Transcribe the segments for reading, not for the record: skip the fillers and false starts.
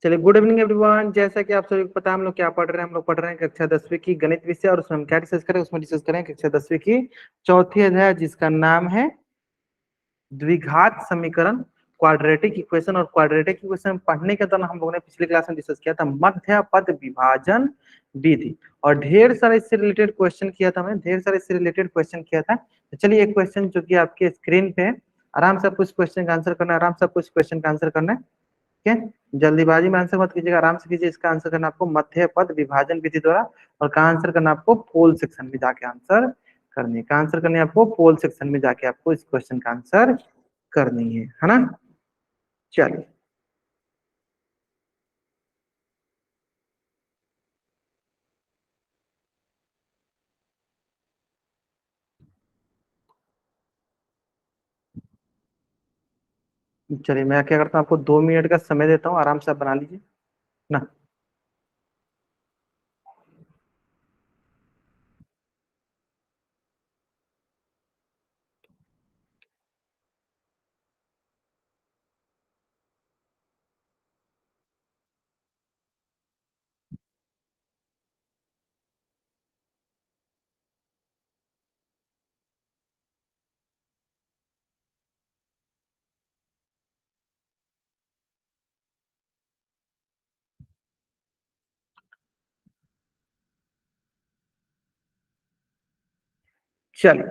चलिए, good evening everyone. जैसा कि आप सभी को पता है, हम लोग क्या पढ़ रहे हैं। हम लोग पढ़ रहे हैं कक्षा 10वीं की गणित विषय, और उसमें हम क्या डिस्कस करें, उसमें डिस्कस करें कक्षा 10वीं की चौथी अध्याय, जिसका नाम है द्विघात समीकरण, क्वाड्रेटिक इक्वेशन। और क्वाड्रेटिक इक्वेशन पढ़ने के दौरान हम लोगों ने पिछले क्लास में डिस्कस किया था मध्य पद विभाजन विधि, और ढेर सारे इससे रिलेटेड क्वेश्चन किया था। हमने ढेर सारे इससे रिलेटेड क्वेश्चन किया था। तो चलिए, एक क्वेश्चन जो कि आपके स्क्रीन पे है, आराम से आपको इस क्वेश्चन का आंसर करना है। आराम से आपको इस क्वेश्चन का आंसर करना है। ठीक है, जल्दीबाजी में आंसर मत कीजिएगा, आराम से कीजिए। इसका आंसर करना आपको मध्य पद विभाजन विधि द्वारा, और कहा आंसर करना आपको पोल सेक्शन में जाके आंसर करनी है। आंसर करनी है आपको पोल सेक्शन में जाके, आपको इस क्वेश्चन का आंसर करनी है ना। चलिए, चलिए मैं क्या करता हूँ, आपको 2 मिनट का समय देता हूँ, आराम से आप बना लीजिए ना। चलिए,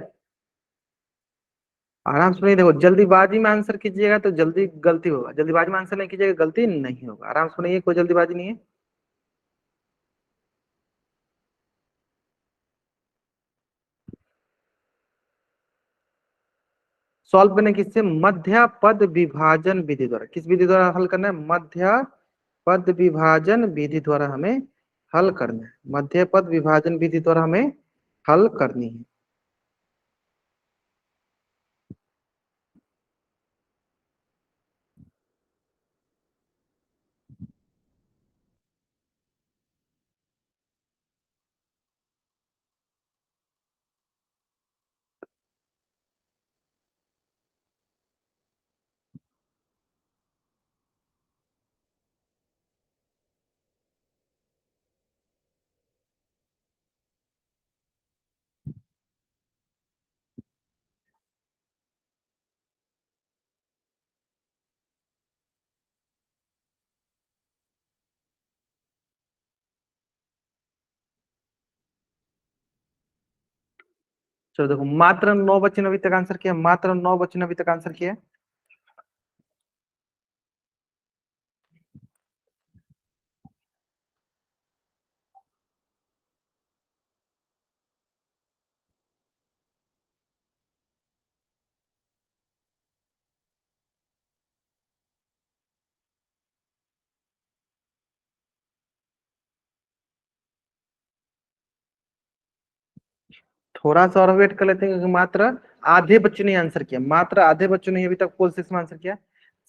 आराम से नहीं, देखो जल्दीबाजी में आंसर कीजिएगा तो जल्दी गलती होगा, जल्दीबाजी में आंसर नहीं कीजिएगा गलती नहीं होगा। आराम से नहीं, कोई जल्दीबाजी नहीं है। सॉल्व करने किससे, मध्य पद विभाजन विधि द्वारा। किस विधि द्वारा हल करना है, मध्य पद विभाजन विधि द्वारा हमें हल करना है। मध्य पद विभाजन विधि द्वारा हमें हल करनी है। चलो देखो, मात्र 9 बच्चे ने अभी तक आंसर किया, मात्र 9 बच्चे ने अभी तक आंसर किया। थोड़ा सा और वेट कर लेते हैं, क्योंकि मात्र आधे बच्चों ने आंसर किया, मात्र आधे बच्चों ने अभी तक पोल सिक्स में आंसर किया।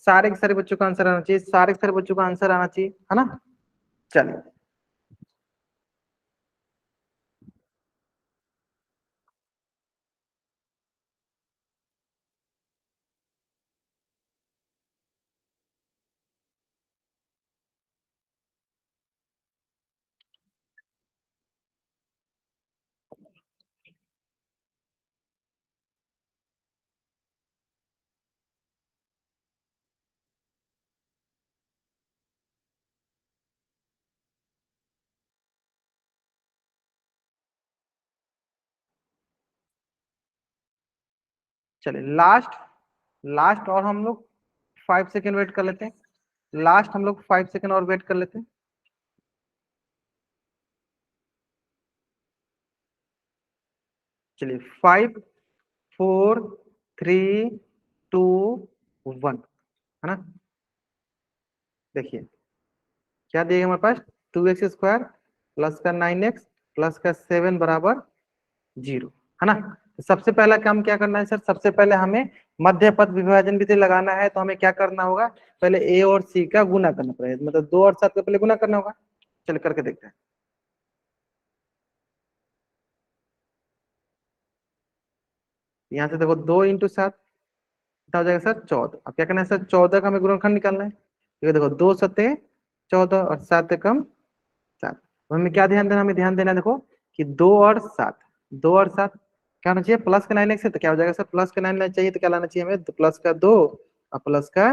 सारे के सारे बच्चों का आंसर आना चाहिए, सारे के सारे बच्चों का आंसर आना चाहिए, है ना। चलिए, चलिए लास्ट, लास्ट और हम लोग 5 सेकेंड वेट कर लेते हैं। लास्ट हम लोग 5 सेकेंड और वेट कर लेते हैं। चलिए, 5, 4, 3, 2, 1, है ना। देखिए क्या दिएगा हमारे पास, 2x² प्लस का 9x प्लस का 7 बराबर 0, है ना। तो सबसे पहला काम क्या करना है सर, सबसे पहले हमें मध्य पद विभाजन विधि लगाना है। तो हमें क्या करना होगा, पहले a और c का गुना करना पड़ेगा, मतलब 2 और 7 का पहले गुना करना होगा। चलिए करके देखते हैं। यहाँ से देखो 2 × 7 कितना हो जाएगा सर, 14। अब क्या करना है सर, 14 का हमें गुणनखंड निकालना है। ये देखो 2 सते 14 और 7 कम 7। तो हमें क्या ध्यान देना, हमें ध्यान देना देखो कि 2 और 7, 2 और 7 क्या होना चाहिए, प्लस का 9x है तो क्या हो जाएगा सर, प्लस का 9 लाना चाहिए तो क्या लाना चाहिए हमें, तो प्लस का 2 और प्लस का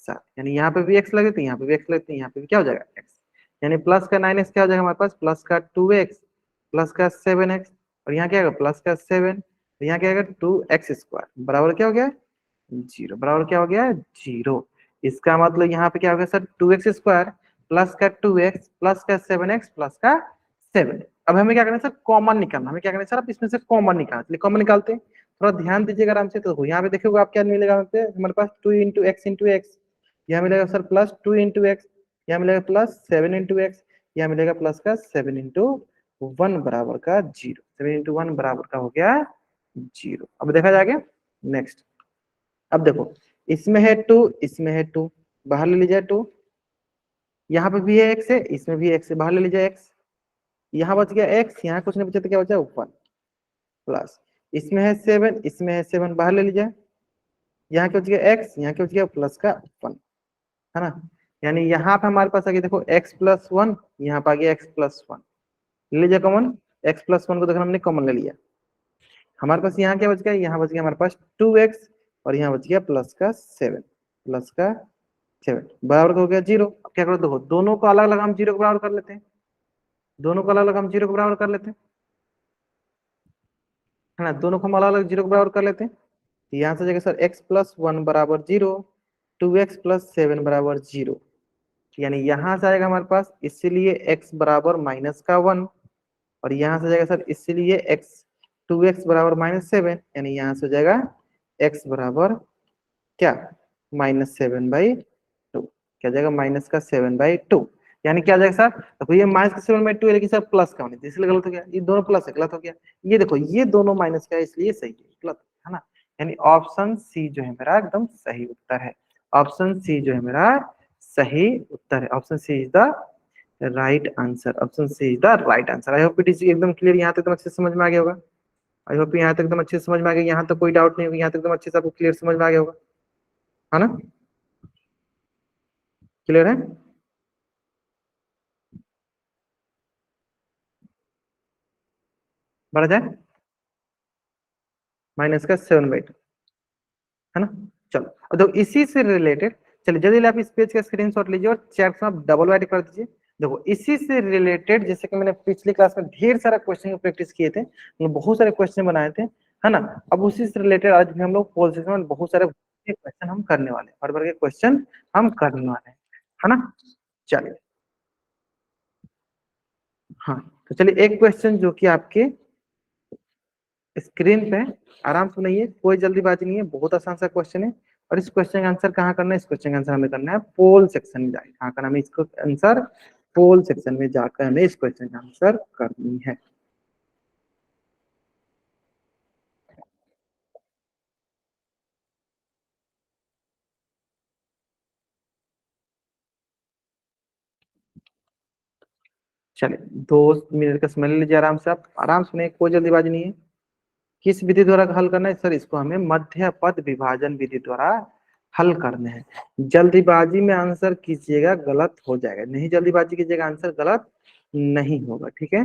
7, यानी यहाँ पे भी एक्स लगे तो यहाँ पे भी एक्स लगते हैं, यहाँ पे भी क्या हो जाएगा एक्स, यानी प्लस का 9x क्या हो जाएगा हमारे पास, प्लस का 2x प्लस का 7x, और यहाँ क्या होगा प्लस का 7, तो यहाँ क्या होगा 2x² बराबर क्या हो गया, 0, बराबर क्या हो गया, 0। इसका मतलब यहाँ पे क्या हो गया सर, 2x² प्लस का 2x प्लस का 7x प्लस का 7। अब हमें क्या करना है सर, कॉमन निकालना, हमें क्या करना है सर, अब इसमें से कॉमन निकालना, चलिए कॉमन निकालते हैं। थोड़ा ध्यान दीजिएगा आराम से, तो यहाँ पे देखोगे आप क्या मिलेगा, हमारे पास 2 × x, यहाँ मिलेगा सर प्लस 2 × x, यहाँ मिलेगा प्लस 7 × x, यहाँ मिलेगा प्लस का 7 × 1 बराबर का 0, 7 × 1 बराबर का हो गया 0। अब देखा जाएगा नेक्स्ट। अब देखो इसमें है 2, इसमें है 2, बाहर ले लीजिए 2, यहाँ पे भी है x है, इसमें भी x है, बाहर ले लीजिए x, यहाँ बच गया x, यहाँ कुछ नहीं बचा तो क्या बचा 1 प्लस, इसमें है 7, इसमें है 7, बाहर ले लीजिए, यहाँ क्या बच गया x, यहाँ क्या बच गया प्लस का 1, है ना। यानी यहाँ पे हमारे पास आ गया देखो x+1, यहाँ पे आ गया x+1, ले लीजिए कॉमन, x+1 को देखो हमने कॉमन ले लिया, हमारे पास यहाँ क्या बच गया, यहाँ बच गया हमारे पास 2x, और यहाँ बच गया प्लस का 7, प्लस का 7 बराबर हो गया 0। अब क्या करो देखो, दोनों को अलग अलग हम 0 के बराबर कर लेते हैं, दोनों को अलग अलग हम 0 के बराबर कर लेते हैं, है ना, दोनों को हम अलग अलग 0 के बराबर कर लेते हैं। तो यहाँ से जाएगा सर x+1 बराबर 0, 2x+7 बराबर 0, यानी यहाँ से आएगा हमारे पास, इसीलिए x बराबर -1, और यहाँ से जाएगा सर इसीलिए x 2x बराबर -7, यानी यहाँ से हो जाएगा x बराबर क्या, -7/2, क्या जाएगा -7/2, यानी क्या जाएगा सर, देखो ये -7/2 है लेकिन सर प्लस का होने इसलिए गलत हो गया, ये दोनों प्लस है गलत हो गया, ये देखो ये दोनों माइनस का है इसलिए सही है, गलत है ना। यानी ऑप्शन सी जो है मेरा एकदम सही उत्तर है, ऑप्शन सी जो है मेरा सही उत्तर है, option C is the right answer, option C is the right answer. I hope it is एकदम क्लियर, यहाँ तक एकदम अच्छे से समझ में आ गया होगा, आई होप यहाँ तक एकदम अच्छे से समझ में आ गया, यहाँ तक कोई डाउट नहीं होगा, यहाँ तक एकदम अच्छे से आपको क्लियर समझ में आ गया होगा, है ना, क्लियर है। बढ़ा जाए, -7/2, है ना। चलो अब देखो इसी से रिलेटेड, चलिए जल्दी आप इस पेज का स्क्रीनशॉट लीजिए और चैट में आप डबल राइट कर दीजिए। देखो इसी से रिलेटेड, जैसे कि मैंने पिछली क्लास में ढेर सारा क्वेश्चन की प्रैक्टिस किए थे, बहुत सारे क्वेश्चन बनाए थे, है ना। अब उसी से रिलेटेड आज भी हम लोग पोल सेक्शन में बहुत सारे क्वेश्चन हम करने वाले हैं, हर बार के क्वेश्चन हम करने वाले हैं, है ना। चलिए, हाँ, तो चलिए एक क्वेश्चन जो कि आपके स्क्रीन पे, आराम से सुनिए, कोई जल्दीबाजी नहीं है, बहुत आसान सा क्वेश्चन है। और इस क्वेश्चन का आंसर कहाँ करना है, इस क्वेश्चन का आंसर हमें करना है पोल सेक्शन में जाके, कहाँ करना है हमें इसको आंसर, पोल सेक्शन में जाकर हमें इस क्वेश्चन का आंसर करनी है। चलिए 2 मिनट का समय ले लीजिए, आराम से आप आराम से सुनिए, कोई जल्दीबाजी नहीं है। किस विधि द्वारा हल करना है सर, इसको हमें मध्य पद विभाजन विधि द्वारा हल करना है। जल्दीबाजी में आंसर कीजिएगा गलत हो जाएगा, नहीं जल्दीबाजी कीजिएगा आंसर गलत नहीं होगा, ठीक है।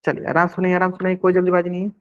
चलिए आराम सुनिए, कोई जल्दीबाजी नहीं है।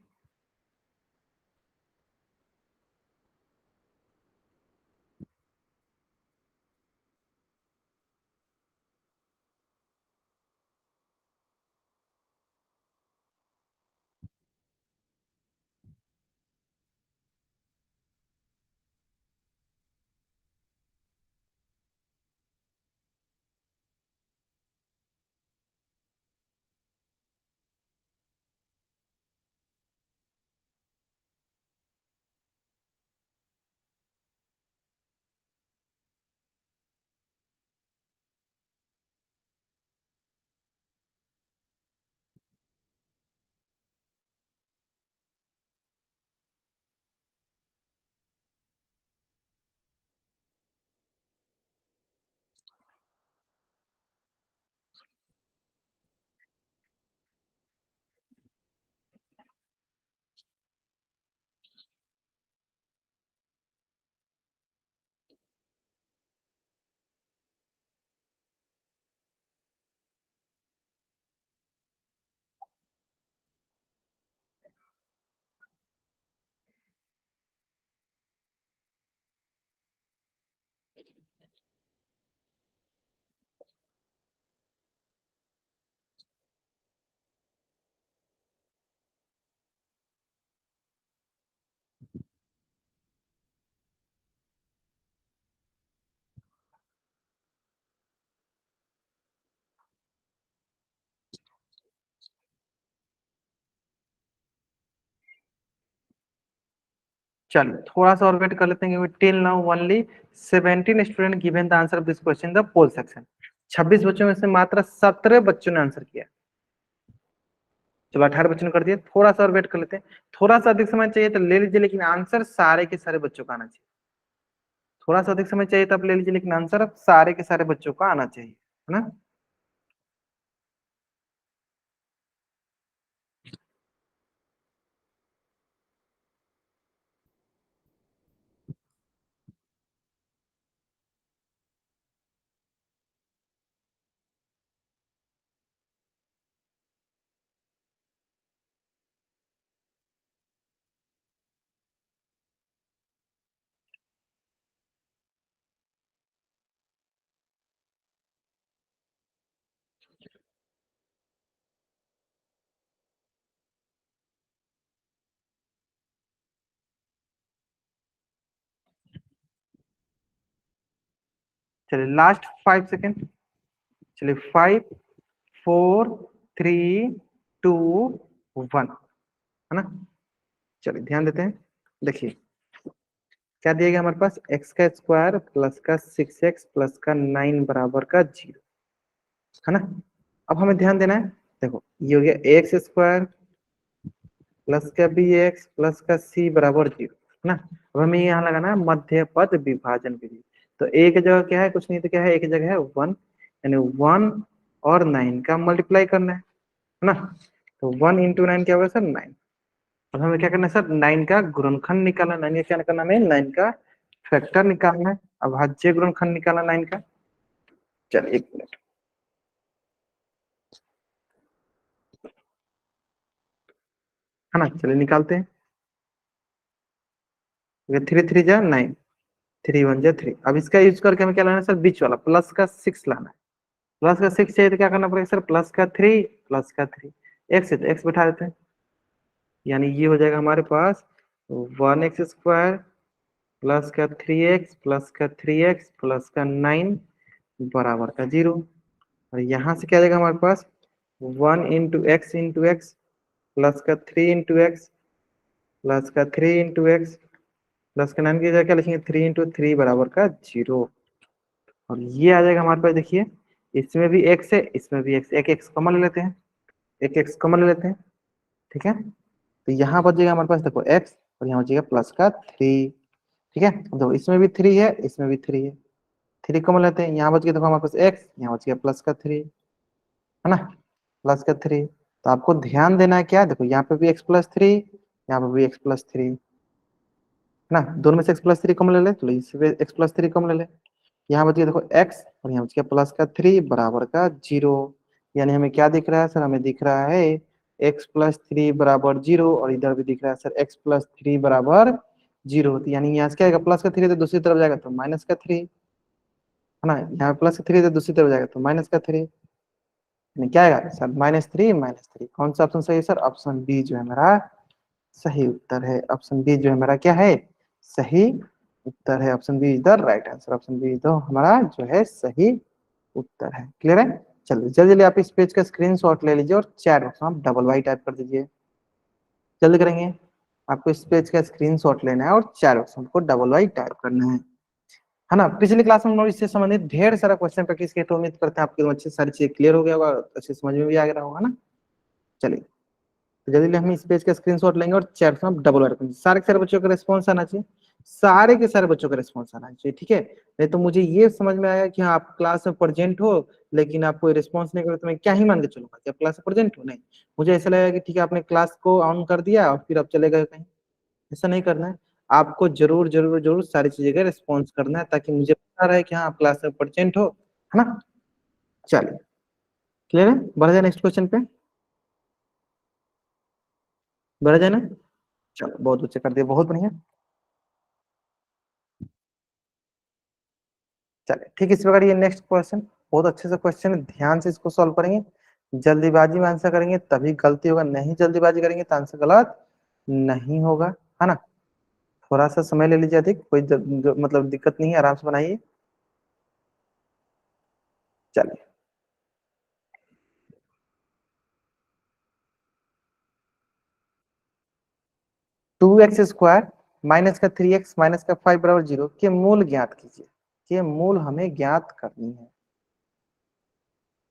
चलिए थोड़ा सा और वेट कर लेते हैं, till now only 17 student given the answer of this question the poll section. 26 बच्चों में से मात्र 17 बच्चों ने आंसर किया। चलो 18 बच्चों ने कर दिया, थोड़ा सा और वेट कर लेते हैं। थोड़ा सा अधिक समय चाहिए तो ले लीजिए, लेकिन आंसर सारे के सारे बच्चों का आना चाहिए। थोड़ा सा अधिक समय चाहिए तो आप ले लीजिए, लेकिन आंसर अब सारे के सारे बच्चों का आना चाहिए, है ना। चलिए लास्ट 5 सेकेंड। चलिए 5, 4, 3, 2, 1, है ना। चलिए ध्यान देते हैं। देखिए क्या दिया गया हमारे पास, एक्स का स्क्वायर प्लस का 6x प्लस का 9 बराबर का 0, है ना। अब हमें ध्यान देना है, देखो ये हो गया एक्स स्क्वायर प्लस का बी एक्स प्लस का सी बराबर 0, है ना। अब हमें यहाँ लगाना है मध्य पद विभाजन विधि। तो एक जगह क्या है, कुछ नहीं तो क्या है, एक जगह है 1, यानी 1 और 9 का मल्टीप्लाई करना है ना। तो 1 × 9 क्या होगा सर, 9। अब हमें क्या करना है सर, 9 का गुणनखंड निकालना, 9 का क्या करना है, 9 का फैक्टर निकालना है, अभाज्य गुणनखंड निकालना 9 का। चलिए 1 मिनट, है ना। चलिए निकालते हैं। 3 3 जा 9, 3 1 जा 3। अब इसका यूज करके हमें क्या लाना है सर, बीच वाला प्लस का 6 लाना है। प्लस का 6 चाहिए तो क्या करना पड़ेगा सर, प्लस का 3 प्लस का 3। एक्स है तो एक्स बैठा देते हैं, यानी ये हो जाएगा हमारे पास 1x² प्लस का 3x प्लस का 3x प्लस का 9 बराबर का 0। और यहाँ से क्या आ जाएगा हमारे पास, 1 × x प्लस का 3 × x प्लस का 3 × x प्लस का 9 की जगह क्या लिखेंगे, 3 × 3 बराबर का 0। और ये आ जाएगा हमारे पास, देखिए इसमें भी x है, इसमें भी x, एक x कॉमन ले लेते हैं, एक x कॉमन ले लेते हैं, ठीक है। तो यहाँ बचेगा हमारे पास देखो x, और यहाँ बचेगा प्लस का 3, ठीक है। अब देखो इसमें भी 3 है, इसमें भी 3 है, 3 कॉमन लेते हैं, यहाँ बच गया देखो हमारे पास x, यहाँ बच गया प्लस का 3, है ना, प्लस का 3। तो आपको ध्यान देना है क्या, देखो यहाँ पे भी x+3, यहाँ पे भी x+3, है ना। दोनों में से x+3 कॉमन ले ले, तो इससे x+3 कॉमन ले ले। यहाँ बच गया देखो x, और यहाँ बच गया प्लस का 3 बराबर का 0। यानी हमें क्या दिख रहा है सर, हमें दिख रहा है x+3 बराबर 0, और इधर भी दिख रहा है सर x+3 बराबर 0। तो यानी यहाँ से क्या आएगा, प्लस का 3 तो दूसरी तरफ जाएगा तो माइनस का 3, है ना। यहाँ प्लस का 3 तो दूसरी तरफ जाएगा तो माइनस का 3, यानी क्या आएगा सर, -3 कौन सा ऑप्शन सही है सर, ऑप्शन बी जो है मेरा सही उत्तर है। ऑप्शन बी जो है मेरा क्या है, सही उत्तर है। Option B is the right answer, option B तो हमारा जो है सही उत्तर है। क्लियर है। चलिए जल्दी जल्दी आप इस पेज का स्क्रीनशॉट ले लीजिए और चैट बॉक्स में आप डबल वाई टाइप कर दीजिए, जल्दी करेंगे। आपको इस पेज का स्क्रीनशॉट लेना है और चैट बॉक्स में आपको डबल वाई टाइप करना है ना। पिछली क्लास में हम लोग इससे संबंधित ढेर सारा क्वेश्चन प्रैक्टिस किए, तो उम्मीद करते हैं आपकी अच्छी सारी चीजें क्लियर हो गया होगा, अच्छी समझ में भी आ गया होगा ना। चलिए तो जल्दी हम इस पेज का स्क्रीनशॉट लेंगे और चैट में डबल वर्क करेंगे। सारे के सारे बच्चों का रिस्पॉन्स आना चाहिए, सारे के सारे बच्चों का रिस्पॉन्स आना चाहिए, ठीक है। नहीं तो मुझे ये समझ में आएगा कि हाँ आप क्लास में प्रेजेंट हो, लेकिन आप कोई रिस्पॉन्स नहीं करो, तो मैं क्या ही मान के चलूंगा कि आप क्लास में प्रेजेंट हो। नहीं, मुझे ऐसा लगेगा कि ठीक है आपने क्लास को ऑन कर दिया और फिर आप चले गए कहीं। ऐसा नहीं करना है, आपको जरूर जरूर जरूर सारी चीजें का रिस्पॉन्स करना है, ताकि मुझे पता रहे कि हाँ आप क्लास में प्रेजेंट हो, है ना। चलिए क्लियर है, बढ़ जाए नेक्स्ट क्वेश्चन पे, बढ़ जाए ना। चलो बहुत अच्छे कर दिया, बहुत बढ़िया। चलिए ठीक है, इस प्रकार ये नेक्स्ट क्वेश्चन बहुत अच्छे से क्वेश्चन है, ध्यान से इसको सॉल्व करेंगे। जल्दीबाजी में आंसर करेंगे तभी गलती होगा, नहीं जल्दीबाजी करेंगे तो आंसर गलत नहीं होगा, है ना। थोड़ा सा समय ले लीजिए, अधिक कोई मतलब दिक्कत नहीं है, आराम से बनाइए। चलिए 2x² माइनस का 3x माइनस का 5 बराबर 0 के मूल ज्ञात कीजिए, के मूल हमें ज्ञात करनी है।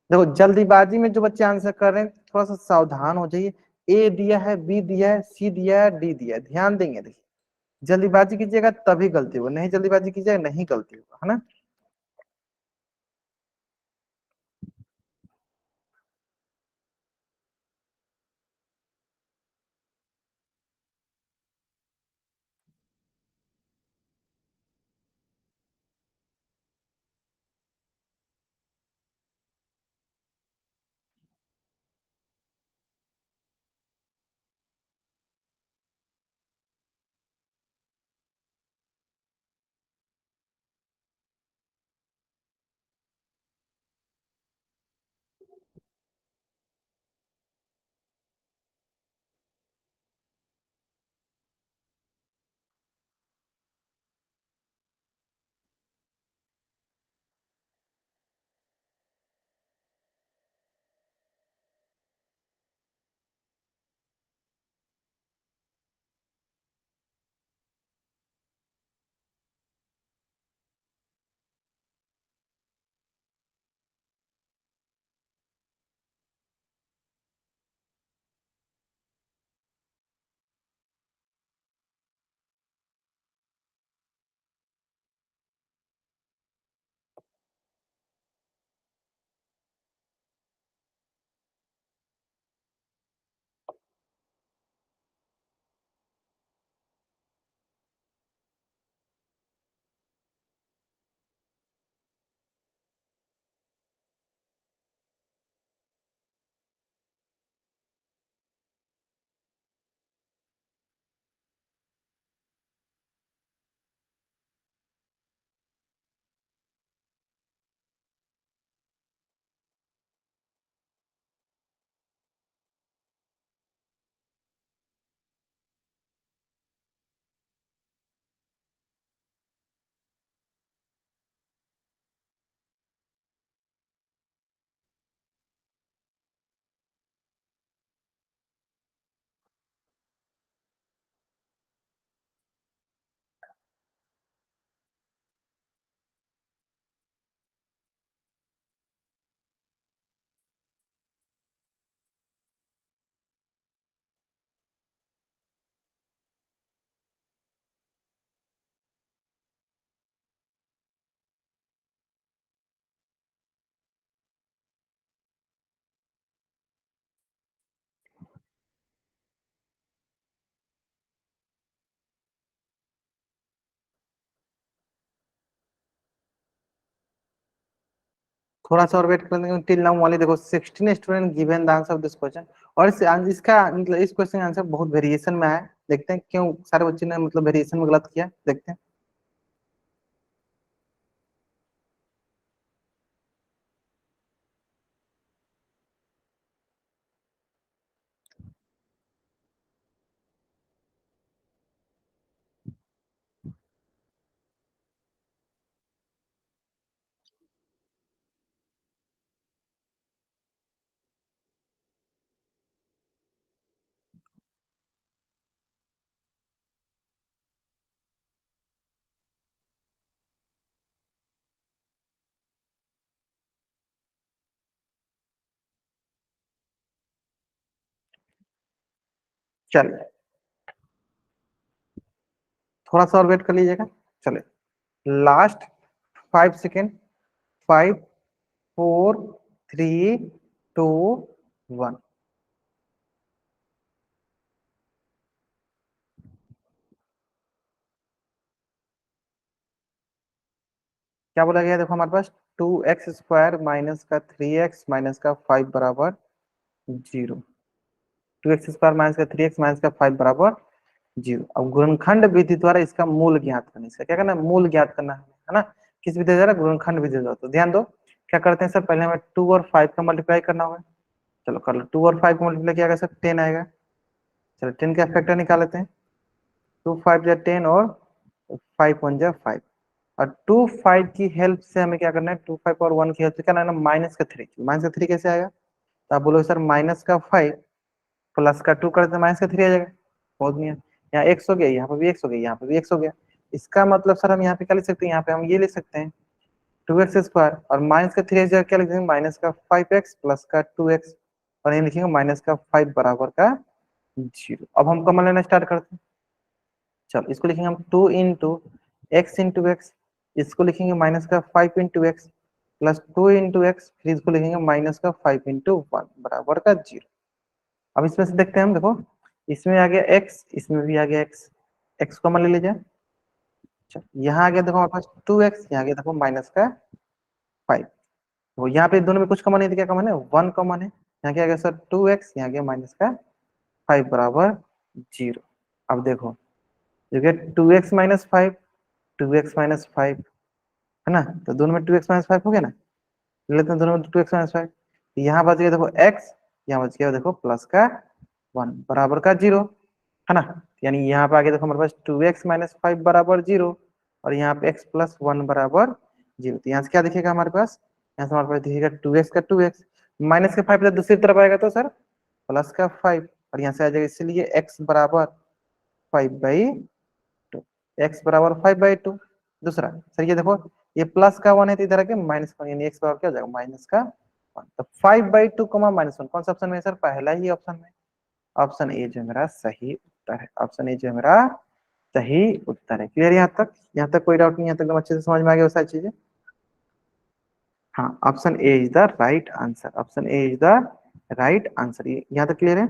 देखो जल्दीबाजी में जो बच्चे आंसर कर रहे हैं थोड़ा सा सावधान हो जाइए। ए दिया है, बी दिया है, सी दिया है, डी दिया है, ध्यान देंगे। देखिए जल्दीबाजी कीजिएगा तभी गलती होगा, नहीं जल्दीबाजी कीजिएगा नहीं गलती होगा, है ना। थोड़ा सा और वेट करेंगे टिल नाउ वाले। देखो 16 student given the answer of this question. और इसका मतलब इस क्वेश्चन का आंसर बहुत वेरिएशन में आया। देखते हैं क्यों सारे बच्चे ने मतलब वेरिएशन में गलत किया, देखते हैं। चलिए थोड़ा सा और वेट कर लीजिएगा। चले लास्ट 5 सेकेंड। 5, 4, 3, 2, 1। क्या बोला गया? देखो हमारे पास 2x² माइनस का 3x माइनस का 5 बराबर 0। 2x² माइनस का 3x माइनस का 5 बराबर 0। अब गुणनखंड विधि द्वारा इसका मूल ज्ञात करना। इसका क्या करना है? मूल ज्ञात करना है ना। किस विधि द्वारा? गुणनखंड विधि द्वारा। तो ध्यान दो क्या करते हैं सर, पहले हमें 2 और 5 का मल्टीप्लाई करना होगा। चलो कर लो। 2 और 5 का मल्टीप्लाई किया जाएगा सर 10 आएगा। चलो 10 का फैक्टर निकाल लेते हैं। 2 5 जा 10 और 5 1 जा 5। और 2 5 की हेल्प से हमें क्या करना है? 2 5 और 1 की हेल्प से क्या करना है? माइनस का 3। माइनस का 3 कैसे आएगा? तो आप बोलोगे सर माइनस का 5 प्लस का 2 करते माइनस का 3 आ जाएगा। बहुत बढ़िया। यहाँ एक्स हो गया, यहाँ पे भी एक्स हो गया, यहाँ पे भी एक्स हो गया। इसका मतलब सर हम यहाँ पे क्या लिख सकते हैं, यहाँ पे हम ये लिख सकते हैं 2x² और माइनस का 3 जगह क्या लिख देंगे, माइनस का 5x प्लस का 2x, और ये लिखेंगे माइनस का 5 बराबर का 0। अब हम कॉमन लेना स्टार्ट करते हैं। चलो इसको लिखेंगे हम 2 × x, इसको लिखेंगे माइनस का 5 × x प्लस 2 × x, फिर इसको लिखेंगे माइनस का 5 × 1 बराबर का 0। अब इसमें से देखते हैं हम, देखो इसमें आ गया x, इसमें भी आ गया x, x कॉमन ले लीजिए। यहाँ आ गया देखो हमारे पास 2x, यहाँ आ गया देखो माइनस का 5। तो यहाँ पे दोनों में कुछ कॉमन है, तो क्या कॉमन है, 1 कॉमन है। यहाँ क्या आ गया सर 2x, यहाँ गया माइनस का 5 बराबर 0। अब देखो जो कि 2x - 5, 2x - 5 है ना, तो दोनों में 2x - 5 हो गया ना, लेते हैं दोनों में 2x - 5। यहाँ बच गया देखो x, यहाँ बच गया देखो प्लस का 1 बराबर का 0, है ना। यानी यहाँ पे आगे देखो हमारे पास 2x - 5 बराबर 0, और यहाँ पे x प्लस 1 बराबर 0। तो यहाँ से क्या दिखेगा हमारे पास, यहाँ से हमारे पास दिखेगा 2x का 2x, माइनस का 5 दूसरी तरफ आएगा तो सर प्लस का 5, और यहाँ से आ जाएगा इसलिए x बराबर 5/2, x बराबर 5/2। दूसरा सर ये देखो, ये प्लस का 1 है तो इधर आके माइनस का, यानी x बराबर क्या हो जाएगा, माइनस का 1। तो 5/2 -1 कौन सा ऑप्शन में है सर, पहला ही ऑप्शन में। ऑप्शन ए जो मेरा सही उत्तर है, ऑप्शन ए जो मेरा सही उत्तर है। क्लियर यहाँ तक, यहाँ तक कोई डाउट नहीं, यहाँ तक एकदम अच्छे से समझ में आ गया वो सारी चीजें। हाँ, option A is the right answer, option A is the right answer. यहाँ तक क्लियर है।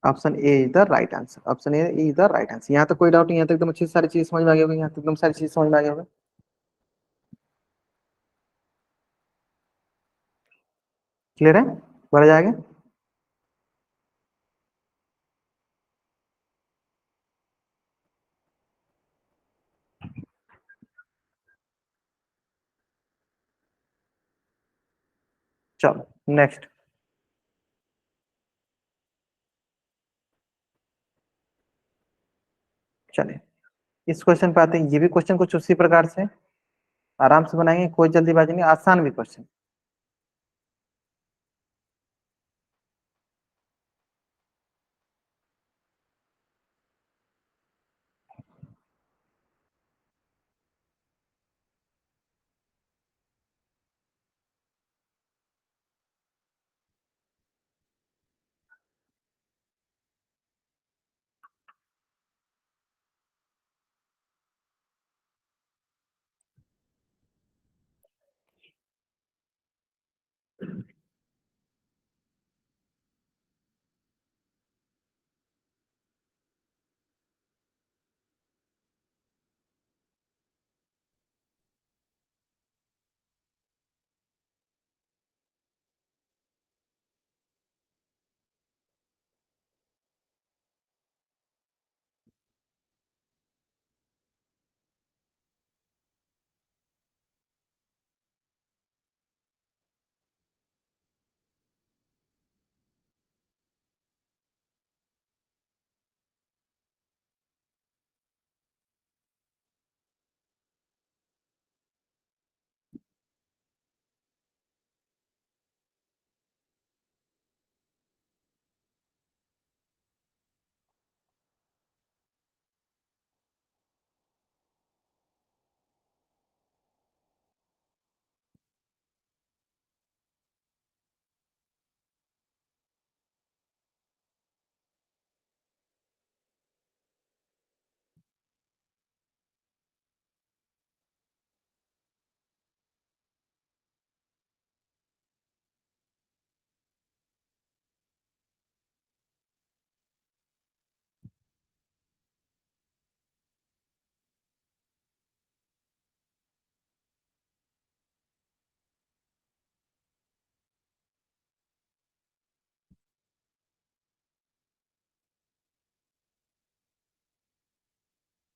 Option A is the right answer, option A is the right answer. यहाँ तक कोई डाउट नहीं, यहाँ तक एकदम अच्छी सारी चीज समझ में आ गई होगी, यहाँ तक एकदम सारी चीज समझ में आ गई होगी। क्लियर है, बढ़ जाएगा। चलो नेक्स्ट, चलिए इस क्वेश्चन पे आते हैं। ये भी क्वेश्चन कुछ उसी प्रकार से आराम से बनाएंगे, कोई जल्दीबाजी नहीं, आसान भी question.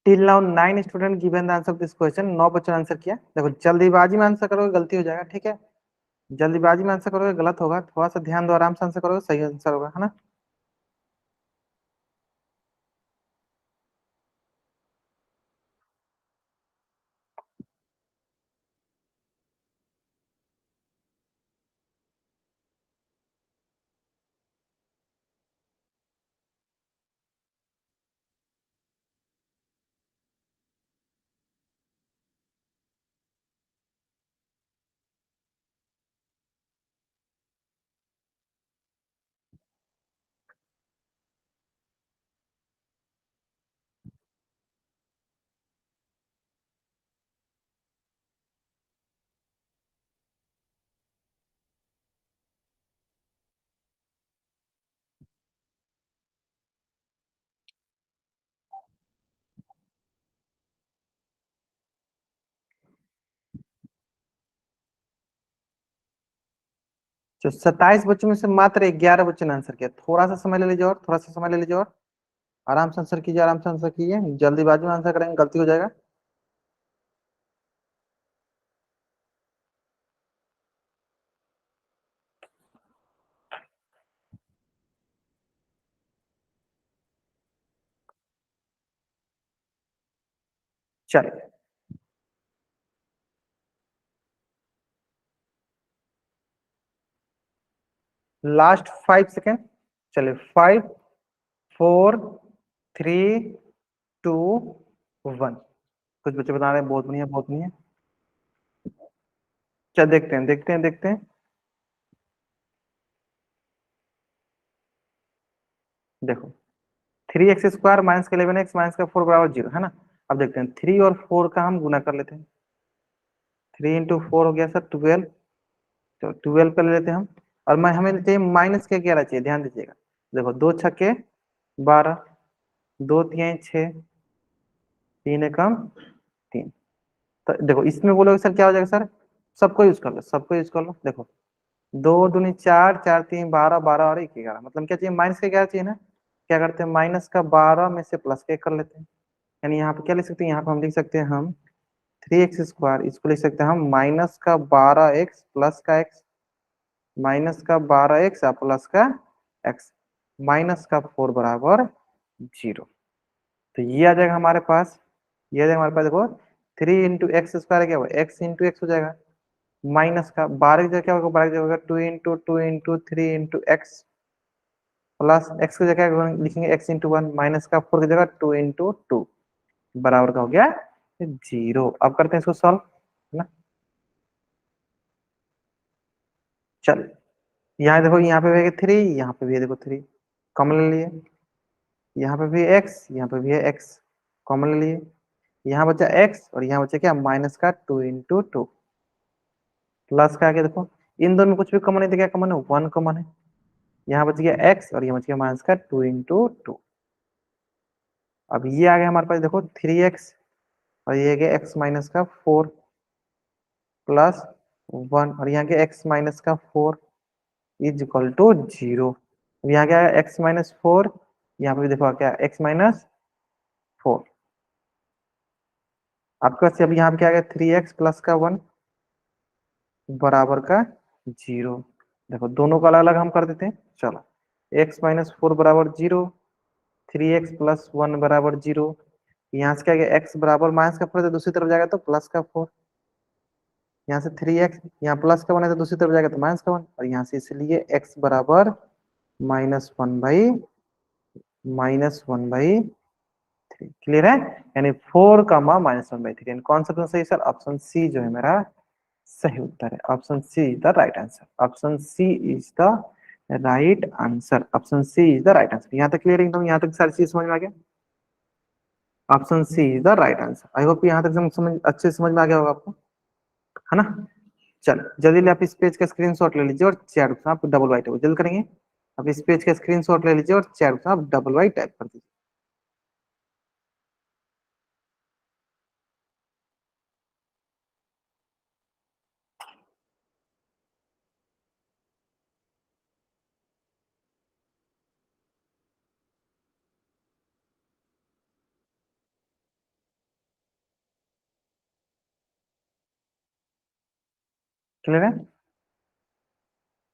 Till now 9 student given the answer this question. 9 बच्चों ने आंसर किया। देखो जल्दीबाजी में आंसर करोगे गलती हो जाएगा, ठीक है। जल्दीबाजी में आंसर करोगे गलत होगा, थोड़ा सा ध्यान दो, आराम से आंसर करोगे सही आंसर होगा, है ना। जो 27 बच्चों में से मात्र 11 बच्चों ने आंसर किया। थोड़ा सा समय ले लीजिए और थोड़ा सा समय ले लीजिए और आराम से आंसर कीजिए, आराम से आंसर कीजिए, जल्दीबाजी में आंसर करेंगे गलती हो जाएगा। चलिए लास्ट 5 सेकेंड। चलिए 5 4 3 2 1। कुछ बच्चे बता रहे हैं बहुत बढ़िया बहुत बढ़िया। क्या देखते हैं देखते हैं देखते हैं। देखो 3x² माइनस का 11x माइनस का 4 बराबर 0 है ना। अब देखते हैं 3 और 4 का हम गुना कर लेते हैं। 3 × 4 हो गया सर 12। तो 12 कर लेते हैं हम। और मैं हमें चाहिए माइनस के 11 चाहिए, ध्यान दीजिएगा। देखो 2 छक्के 12, 2 तिहाई 6, 3 एकम 3। तो देखो इसमें बोलोगे सर क्या हो जाएगा सर, सबको यूज कर लो, सबको यूज कर लो। देखो 2 दूनी 4, 4 3 12, 12 और 1 11, मतलब क्या चाहिए माइनस का 11 चाहिए ना। क्या करते हैं माइनस का 12 में से प्लस का 1 कर लेते हैं। यानी यहाँ पे क्या लिख सकते हैं, यहाँ पे हम लिख सकते हैं हम 3x², इसको लिख सकते हैं हम माइनस का 12x प्लस का x, माइनस का 12x प्लस का x, माइनस का 4 बराबर 0। तो ये आ जाएगा हमारे पास, ये आ जाएगा हमारे पास। देखो 3 × x² क्या होगा, x × x हो जाएगा। माइनस का 12 की जगह क्या होगा, 12 की जगह होगा 2 × 2 × 3 × x प्लस x की जगह लिखेंगे x × 1, माइनस का 4 की जगह 2 × 2 बराबर का हो गया 0। अब करते हैं इसको सॉल्व, है ना। चल यहाँ देखो, यहाँ पे भी है 3, यहाँ पे भी है देखो 3, कॉमन ले लिए। यहाँ पे भी x, यहाँ पे भी है x, कॉमन ले लिए। यहाँ बचा x और यहाँ बचा क्या माइनस का 2 × 2 प्लस का आगे देखो, इन दोनों में कुछ भी कॉमन नहीं, तो क्या कॉमन है 1 कॉमन है। यहाँ बच गया x और यहाँ बच गया माइनस का 2 × 2। अब ये आ गया हमारे पास देखो 3x और ये गया x−4 प्लस 1 और यहाँ गया x−4 इज इक्वल टू 0। अब यहाँ क्या है x−4, यहाँ पे भी देखो क्या x−4। आपके पास अब यहाँ पे क्या आ गया 3x प्लस का 1 बराबर का 0। देखो दोनों को अलग अलग हम कर देते हैं। चलो x−4 बराबर 0, 3x+1 बराबर 0। यहाँ से क्या गया x बराबर माइनस का 4 तो दूसरी तरफ जाएगा तो प्लस का 4। यहाँ से 3x, यहाँ प्लस का 1 है तो दूसरी तरफ जाएगा तो माइनस का 1, और यहाँ से इसलिए x बराबर -1/3। क्लियर है, यानी 4, -1/3। कौन सा सही सर, ऑप्शन सी जो है मेरा सही उत्तर है। Option C is the right answer, option C is the right answer, option C is the right answer. यहाँ तक क्लियर एकदम, यहाँ तक सारी चीज समझ में आ गया। Option C is the right answer. I hope यहाँ तक समझ अच्छे से समझ में आ गया होगा आपको, है ना। चलो जल्दी आप इस पेज का स्क्रीनशॉट ले लीजिए और चैट में आप डबल वाई जल्द करेंगे। आप इस पेज का स्क्रीनशॉट ले लीजिए और चैट में आप डबल वाई टाइप कर दीजिए। क्लियर है,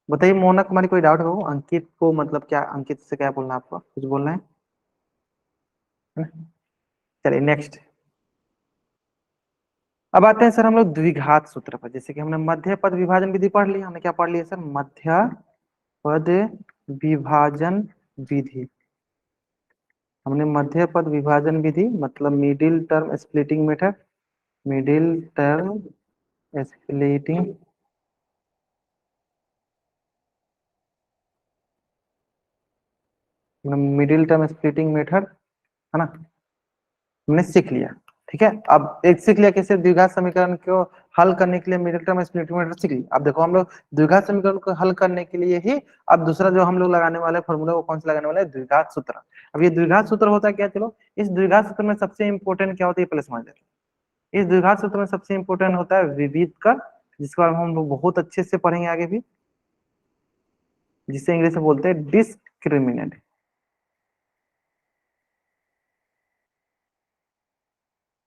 बताइए मोना कुमारी, कोई डाउट हो अंकित को, मतलब क्या अंकित से क्या बोलना है आपको, कुछ बोलना है ना? चलिए नेक्स्ट। अब आते हैं सर हम लोग द्विघात सूत्र पर। जैसे कि हमने मध्य पद विभाजन विधि पढ़ ली, हमने क्या पढ़ लिया सर, मध्य पद विभाजन विधि। हमने मध्य पद विभाजन विधि मतलब middle term splitting method, middle term splitting middle term splitting method, है ना, हमने सीख लिया। ठीक है, अब एक सीख लिया कैसे द्विघात समीकरण को हल करने के लिए मिडिल टर्म स्प्लिटिंग मेथड सीख लिया। अब देखो हम लोग द्विघात समीकरण को हल करने के लिए ही अब दूसरा जो हम लोग लगाने वाले फॉर्मूला, वो कौन सा लगाने वाले हैं, द्विघात सूत्र। अब ये द्विघात सूत्र होता है क्या, चलो इस द्विघात सूत्र में सबसे इंपॉर्टेंट क्या होता है पहले समझ लेते हैं। इस द्विघात सूत्र में सबसे इंपॉर्टेंट होता है विविध कर, जिसके बारे में हम लोग बहुत अच्छे से पढ़ेंगे आगे भी। जिसे इंग्लिश में बोलते हैं डिस्क्रिमिनेंट।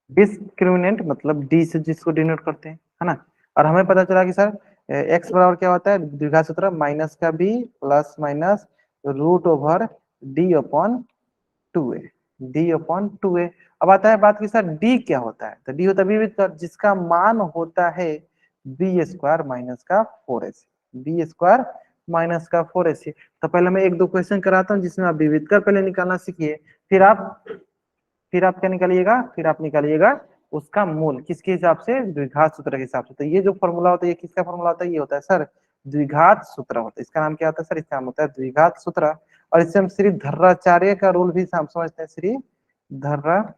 डिस्क्रिमिनेंट मतलब डी से जिसको डिनोट करते हैं, है ना। और हमें पता चला कि सर एक्स बराबर क्या होता है, द्विघात सूत्र माइनस का B plus minus root over D upon 2a। D upon 2a। अब आता है बात की सर डी क्या होता है, तो डी होता है विविध कर जिसका मान होता है बी स्क्वायर माइनस का 4ac। बी स्क्वायर माइनस का 4ac। तो पहले मैं एक दो क्वेश्चन कराता हूँ जिसमें आप विविध कर पहले निकालना सीखिए, फिर आप क्या निकालिएगा, फिर आप निकालिएगा उसका मूल किसके हिसाब से, द्विघात सूत्र के हिसाब से। तो ये जो फॉर्मूला होता है ये किसका फॉर्मूला होता है, ये होता है सर द्विघात सूत्र होता है। इसका नाम क्या होता है सर, इसका नाम होता है द्विघात सूत्र। और इससे हम श्री धर्राचार्य का रूल भी हम समझते हैं, श्री धर्राचार्य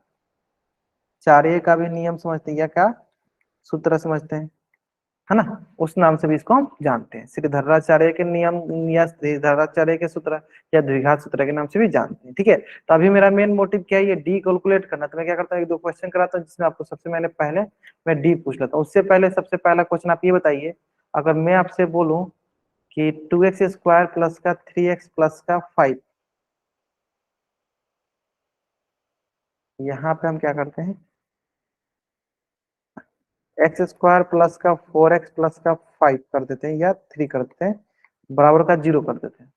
का भी नियम समझते हैं या का सूत्र समझते हैं, है ना। उस नाम से भी इसको हम जानते हैं, श्री धर्राचार्य के नियम या श्री धर्राचार्य के सूत्र या द्विघात सूत्र के नाम से भी जानते हैं, ठीक है। तो अभी मेरा मेन मोटिव क्या है, ये डी कैलकुलेट करना। तो मैं क्या करता हूँ, एक दो क्वेश्चन कराता हूँ जिसमें आपको सबसे मैंने पहले मैं डी पूछ लेता हूँ। उससे पहले सबसे पहला क्वेश्चन आप ये बताइए, अगर मैं आपसे बोलूं कि 2x² प्लस का 3x प्लस का 5, यहाँ पे हम क्या करते हैं, x² प्लस का 4x प्लस का 5 कर देते हैं या 3 कर देते हैं, बराबर का 0 कर देते हैं।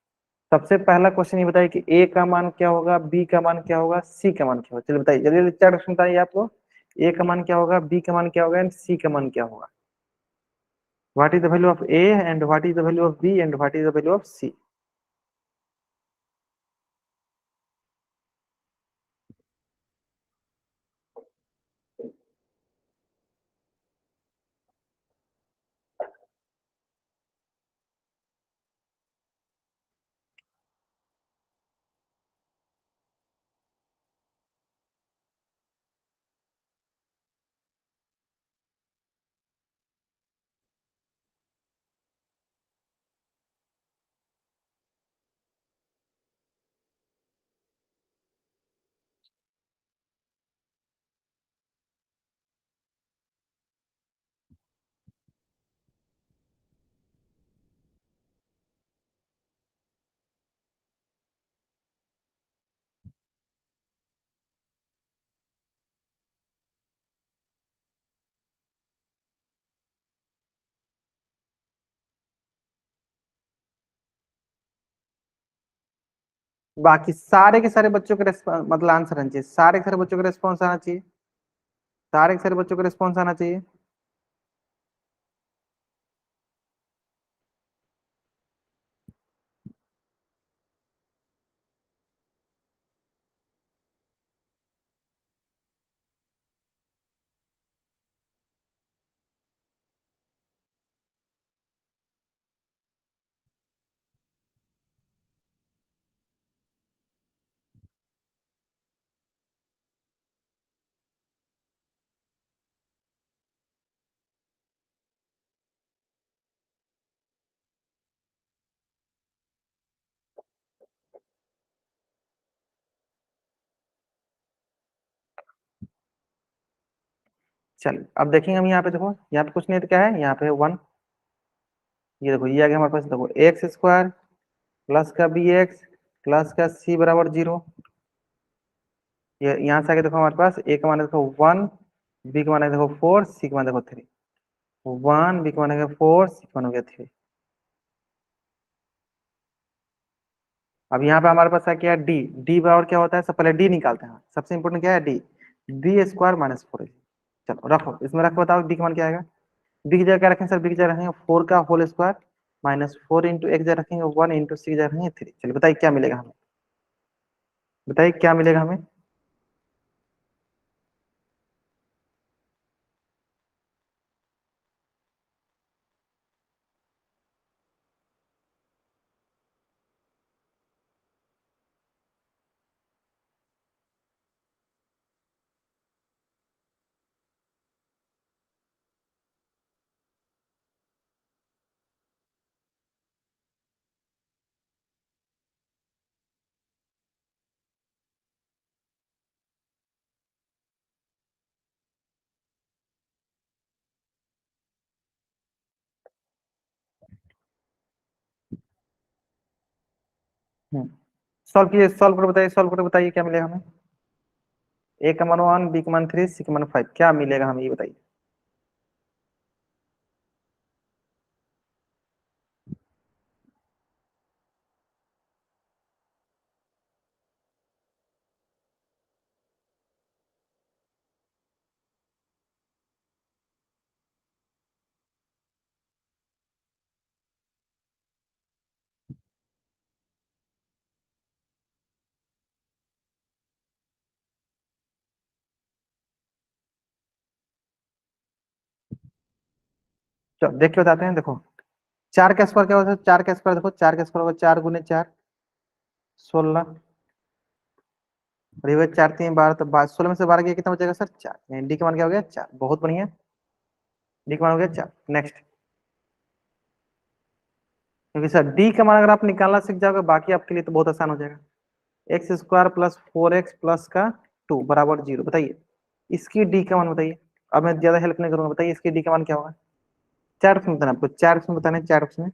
सबसे पहला क्वेश्चन ये बताइए कि ए का मान क्या होगा, बी का मान क्या होगा, सी का मान क्या होगा। चलिए बताइए, जल्दी जल्दी चार क्वेश्चन बताइए आपको। ए का मान क्या होगा, बी का मान क्या होगा एंड सी का मान क्या होगा। What is the value of A and what is the value of B and what is the value of C. बाकी सारे के सारे बच्चों का मतलब आंसर आना चाहिए, सारे के सारे बच्चों का रिस्पॉन्स आना चाहिए, सारे के सारे बच्चों का रिस्पॉन्स आना चाहिए। चलिए अब देखेंगे हम यहाँ पे, देखो यहाँ पे कुछ नहीं तो क्या है, यहाँ पे 1। ये देखो ये आ गया हमारे पास, देखो x² प्लस का bx प्लस का c बराबर 0। ये यहाँ से आगे देखो हमारे पास a का मान है देखो 1, b का मान है देखो 4, c का मान देखो 3। 1 b का मान है 4, c का मान हो गया 3। अब यहाँ पे हमारे पास आ गया डी। डी बराबर क्या होता है, सब पहले डी निकालते हैं, सबसे इंपोर्टेंट क्या है डी। b² minus 4। चलो रखो, इसमें रख बताओ डी का मान क्या आएगा। बी की जगह क्या रखेंगे सर, बी की जगह रखेंगे 4 का होल स्क्वायर माइनस 4 इंटू एक जगह रखेंगे 1 इंटू सी की जगह रखेंगे 3। चलिए बताइए क्या मिलेगा हमें, बताइए क्या मिलेगा हमें। हम्म सॉल्व कीजिए, सॉल्व कर बताइए क्या मिलेगा हमें। ए का मान 1, बी का मान 3, सी का मान 5, क्या मिलेगा हमें ये बताइए। चलो देख के बताते हैं, देखो। 4 का स्क्वायर क्या होता है, 4 का स्क्वायर देखो, 4 का स्क्वायर होगा 4 × 4 = 16। और ये 4 × 3 = 12, तो 16 में से 12 गया कितना बचेगा सर, 4। डी का मान क्या हो गया, 4। बहुत बढ़िया। डी का मान हो गया 4। नेक्स्ट। क्योंकि सर डी का मान अगर आप निकालना सीख जाओगे बाकी आपके लिए तो बहुत आसान हो जाएगा। x² + 4x + का 2 = 0, बताइए इसकी डी का मान बताइए। अब मैं ज्यादा हेल्प नहीं करूंगा, बताइए इसकी डी का मान क्या होगा। 4 ऑप्शन बताना आपको, 4 ऑप्शन बताने, 4 ऑप्शन।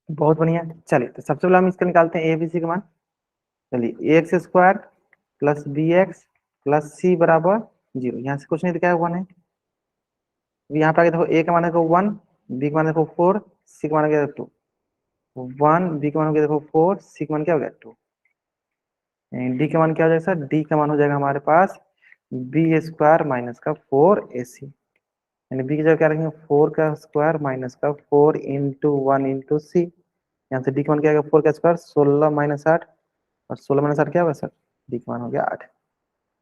बहुत बढ़िया। चलिए तो सबसे पहले हम इसका निकालते हैं एबीसी का मान। चलिए x² + bx + c = 0। यहाँ से कुछ नहीं दिखाया, 1 है। यहाँ पे आगे देखो, ए का मान देखो 1, बी का मान देखो 4, सी का मान क्या 2। 1, बी का मान हो गया देखो 4, सी का मान क्या हो गया 2। डी का मान क्या हो जाएगा सर, डी का मान हो जाएगा हमारे पास b² - 4ac। यानी बी की जगह क्या रखेंगे, 4 का स्क्वायर - 4 × 1 × c। यहाँ से डी का मान क्या आएगा, 4 का स्क्वायर 16 - 8। और 16 - 8 क्या होगा सर, डी का मान हो गया 8।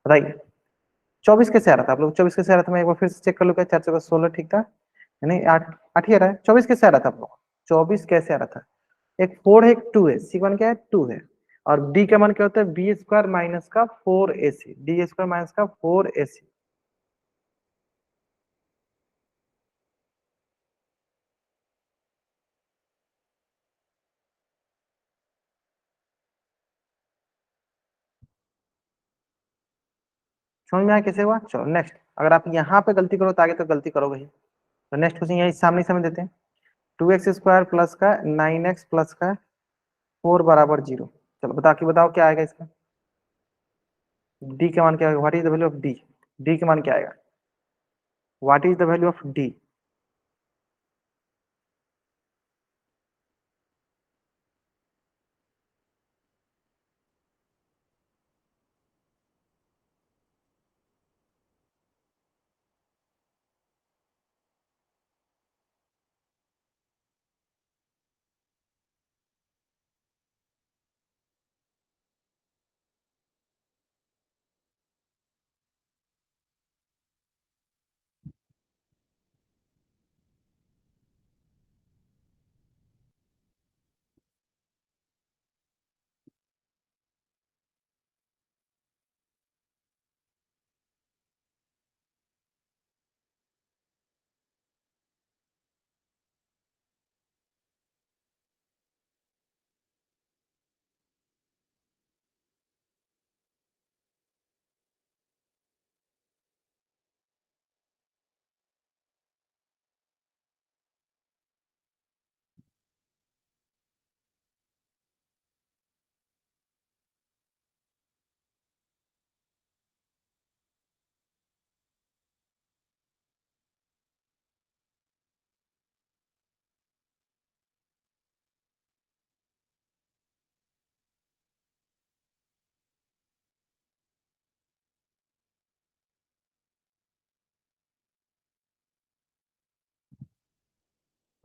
बताइए 24 कैसे आ रहा था, आप लोग 24 कैसे आ रहा था, मैं एक बार फिर से चेक कर लूँ क्या। 4 × 4 = 16 ठीक था, यानी 8, 8 ही आ रहा है। 24 कैसे आ रहा था आप लोग, 24 कैसे आ रहा था। एक 4 है, एक 2 है, सी का मान क्या है 2 है। और डी का मान क्या होता है, b² - 4ac, d² - 4ac। समझ में आया कैसे हुआ। चलो नेक्स्ट, अगर आप यहाँ पे गलती करो तो आगे तो गलती करोगे ही। तो नेक्स्ट क्वेश्चन यही सामने समझ देते हैं। 2x² + का 9x + का 4 = 0। चलो बताओ क्या आएगा इसका। डी का मान क्या आएगा, what is the value of D. D का मान क्या आएगा, what is the value of D.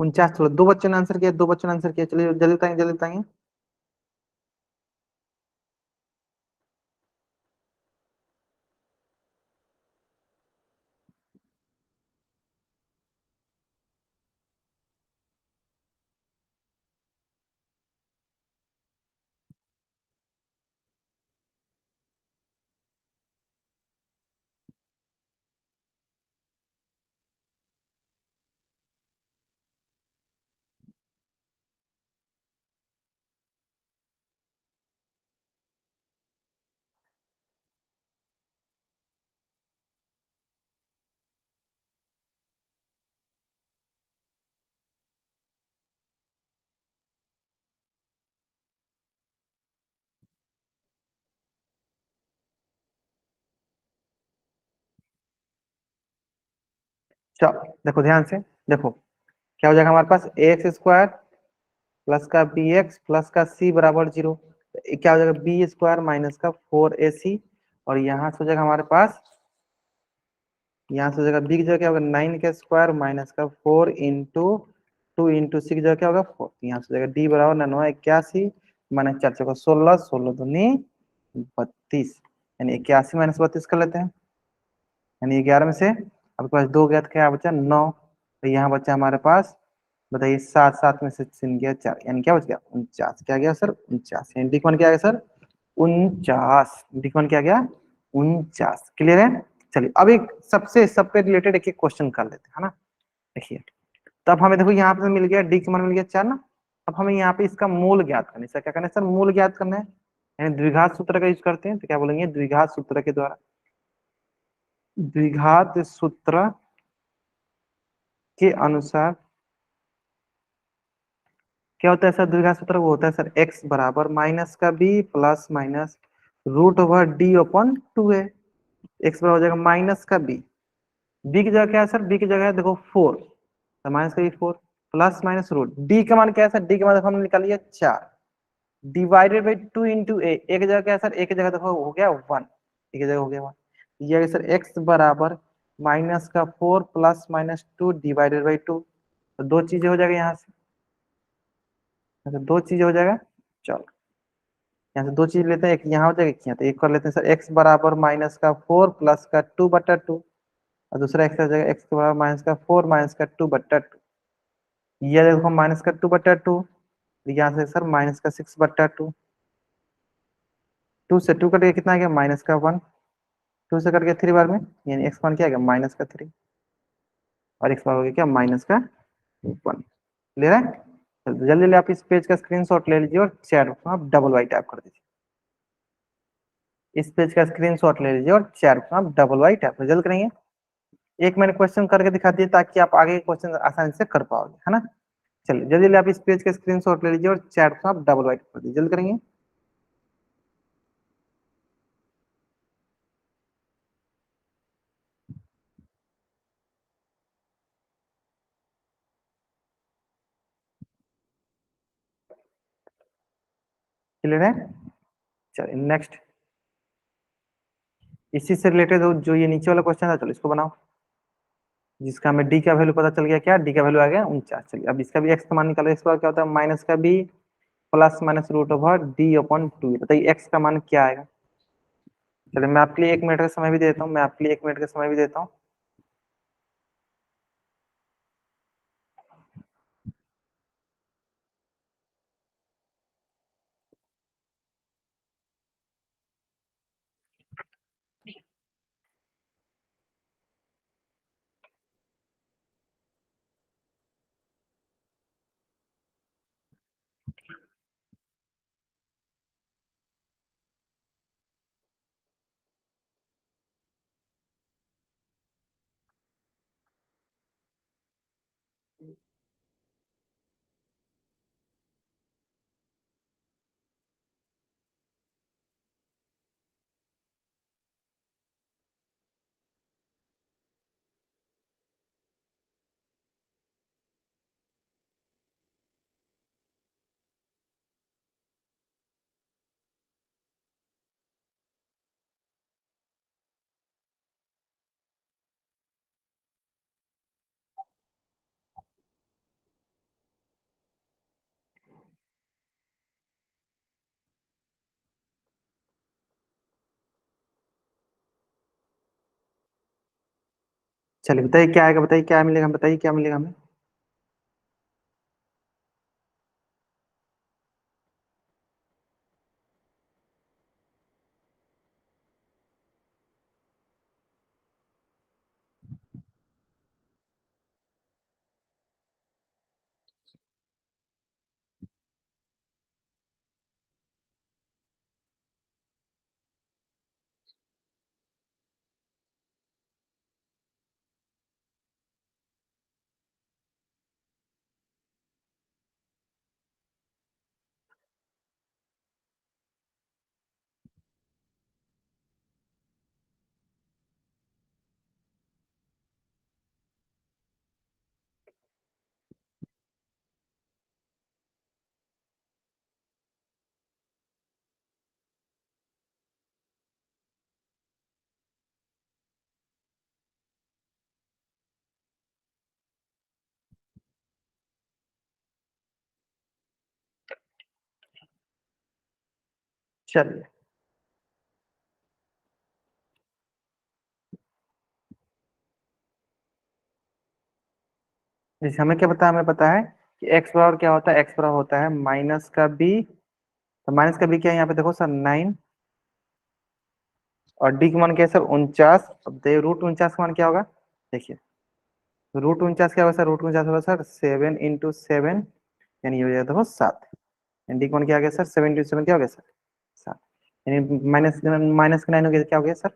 49। चलो दो बच्चों ने आंसर किया, दो बच्चों ने आंसर किया, चलिए जल्दी बताएंगे, जल्दी बताएंगे। चलो देखो ध्यान से, देखो क्या हो जाएगा हमारे पास, ax² प्लस का bx प्लस का c बराबर 0। क्या हो जाएगा, b² माइनस का 4ac। और यहाँ से हो जाएगा हमारे पास, यहाँ से हो जाएगा b की जगह क्या होगा, 9 का स्क्वायर माइनस का 4 इंटू 2 इंटू 6 की जगह क्या होगा 4। यहाँ से हो जाएगा d बराबर 9 81 माइनस 4 16, 16 दूनी 32, यानी 81 माइनस 32 कर लेते हैं, यानी 11 में से आपके पास 2 गया तो क्या बचा 9। तो यहाँ बचा हमारे पास, बताइए 7, 7 में से 3 गया 4, यानी क्या बच गया 49। क्या गया सर 49, यानी डिकवन क्या गया सर 49। डिकवन क्या गया 49। क्लियर है। चलिए अब एक सबसे सब पे रिलेटेड एक एक क्वेश्चन कर लेते हैं, है ना। देखिए, तब हमें देखो यहाँ पे मिल गया डी का मान मिल गया 4 ना। अब हमें यहाँ पे इसका मूल ज्ञात करना है। सर क्या करना है सर, मूल ज्ञात करना है, यानी द्विघात सूत्र का यूज करते हैं, तो क्या बोलेंगे द्विघात सूत्र के द्वारा। द्विघात सूत्र के अनुसार क्या होता है सर, द्विघात सूत्र वो होता है सर एक्स बराबर माइनस का B plus minus root over D upon 2 है। एक्स बराबर हो जाएगा माइनस का बी की जगह क्या है सर, बी की जगह है देखो 4, तो माइनस का B 4 plus minus root D का मान क्या है सर, डी का मान देखो हमने निकाल लिया 4 डिवाइडेड बाई 2 इंटू ए। एक जगह क्या है सर, एक जगह देखो हो गया 1, एक जगह हो गया 1। ये है सर एक्स बराबर माइनस का 4 प्लस माइनस 2 डिवाइडेड बाई 2। तो दो चीजें हो जाएगा यहाँ से, तो दो चीजें हो जाएगा। चलो यहाँ से दो चीज लेते हैं, एक यहाँ हो जाएगा एक यहाँ, तो एक कर लेते हैं सर एक्स बराबर माइनस का 4 प्लस का 2/2, और दूसरा एक्स हो जाएगा एक्स के बराबर माइनस का 4 माइनस का 2/2। ये देखो माइनस का 2/2, यहाँ से सर माइनस का 6/2। 2 से 2 कट गया, कितना आ गया माइनस का 1। 2 से कट गया 3 बार में, यानी एक्स मान क्या आ गया माइनस का 3, और एक्स बार हो गया क्या माइनस का 1। ले रहे हैं, जल्दी जल्दी आप इस पेज का स्क्रीनशॉट ले लीजिए और चैट को आप डबल वाई टैप कर दीजिए। इस पेज का स्क्रीनशॉट ले लीजिए और चैट को आप डबल वाई टैप कर, जल्द करेंगे। एक मैंने क्वेश्चन करके दिखा दिया ताकि आप आगे क्वेश्चन आसानी से कर पाओगे, है ना। चलिए जल्दी जल्दी आप इस पेज का स्क्रीनशॉट ले लीजिए और चैट को आप डबल वाई टैप कर दीजिए, जल्द करेंगे। क्लियर है। चलिए नेक्स्ट, इसी से रिलेटेड जो ये नीचे वाला क्वेश्चन है, चलो इसको बनाओ, जिसका हमें डी का वैल्यू पता चल गया, क्या डी का वैल्यू आ गया 49। चलिए अब इसका भी एक्स का मान निकालो, एक्स का क्या होता है माइनस का B plus minus root over D upon 2। बताइए एक्स का मान क्या आएगा। चलिए मैं आपके लिए 1 मिनट का समय भी देता हूँ, मैं आपके लिए 1 मिनट का समय भी देता हूँ। चलिए बताइए क्या आएगा, बताइए क्या मिलेगा, बताइए क्या मिलेगा हमें। चलिए, जैसे हमें क्या पता है, हमें पता है कि एक्स बराबर क्या होता है, एक्स बराबर होता है माइनस का बी। तो माइनस का बी क्या है यहाँ पे, देखो सर 9, और डी का मान क्या है सर 49। अब दे रूट 49 का मान क्या होगा, देखिए रूट 49 क्या होगा सर, रूट 49 होगा सर 7 × 7, यानी ये हो जाएगा देखो 7। डी का मान क्या आ गया सर, 7 × 7 क्या हो गया सर, 7। यानी माइनस माइनस का 9 हो गया, क्या हो गया सर,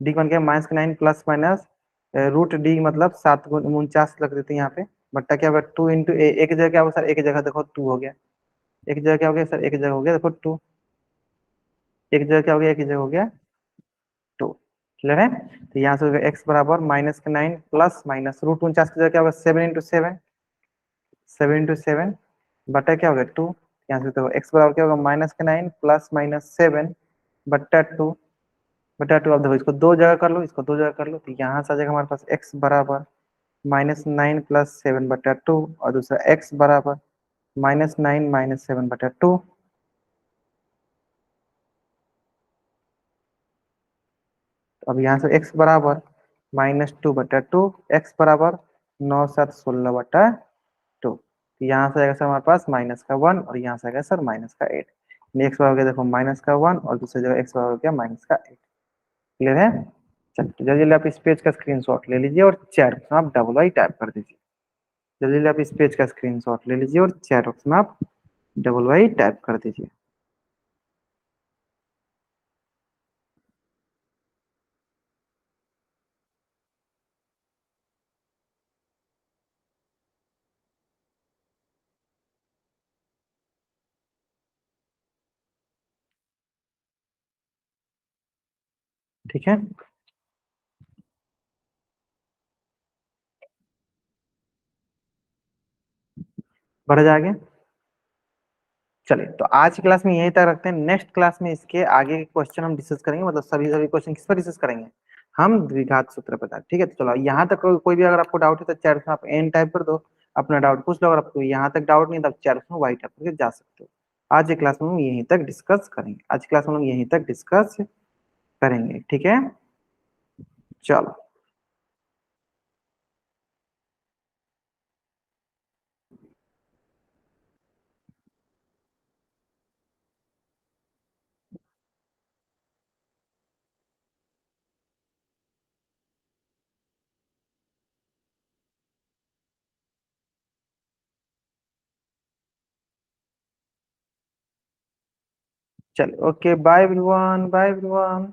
डी का मान क्या है -9 प्लस माइनस रूट डी मतलब 7 × 49 रख देते हैं यहाँ पे। बट्टा क्या होगा 2 × एक जगह क्या होगा सर, एक जगह देखो 2 हो गया, एक जगह क्या हो गया सर, एक जगह हो गया देखो 2, एक जगह क्या हो गया, एक जगह हो गया 2। क्लियर है। तो यहाँ से एक्स बराबर -9 प्लस माइनस रूट 49 की जगह क्या होगा 7 × 7, 7 × 7 बट्टा क्या होगा 2। यहाँ से देखो एक्स बराबर क्या होगा -9 प्लस माइनस 7 बट्टा 2, बटा 2। अब देखो इसको दो जगह कर लो, इसको दो जगह कर लो, तो यहाँ से आ जाएगा हमारे पास एक्स बराबर -9 प्लस 7/2, और दूसरा एक्स बराबर -9 -7/2। अब यहाँ से एक्स बराबर -2/2, एक्स बराबर 9 7 16/2। तो यहाँ से आएगा सर हमारे पास -1, और यहाँ से आएगा सर -8। एक्स बराबर हो गया देखो -1, और दूसरी जगह एक्स बराबर हो गया -8। क्लियर है। चलिए तो जल्दी जल्दी आप इस पेज का स्क्रीनशॉट ले लीजिए और चैट बॉक्स में आप डबल आई टाइप कर दीजिए। जल्दी जल्दी आप इस पेज का स्क्रीनशॉट ले लीजिए और चैट बॉक्स में आप डबल वाई टाइप कर दीजिए। ठीक है, बढ़ जाएगा। चलिए तो आज की क्लास में यहीं तक रखते हैं, नेक्स्ट क्लास में इसके आगे के क्वेश्चन हम डिस्कस करेंगे, मतलब सभी सभी क्वेश्चन किस पर डिस्कस करेंगे, हम द्विघात सूत्र पर। ठीक है, तो चलो यहाँ तक कोई भी अगर आपको डाउट है तो चैट में आप एन टाइप कर दो, अपना डाउट पूछ लो। अगर आपको यहाँ तक डाउट नहीं तो आप चैट में वाई टाइप करके जा सकते हो। आज की क्लास में हम यहीं तक डिस्कस करेंगे, आज की क्लास में हम यहीं तक डिस्कस करेंगे। ठीक है, चलो। चलो okay, bye everyone, bye everyone.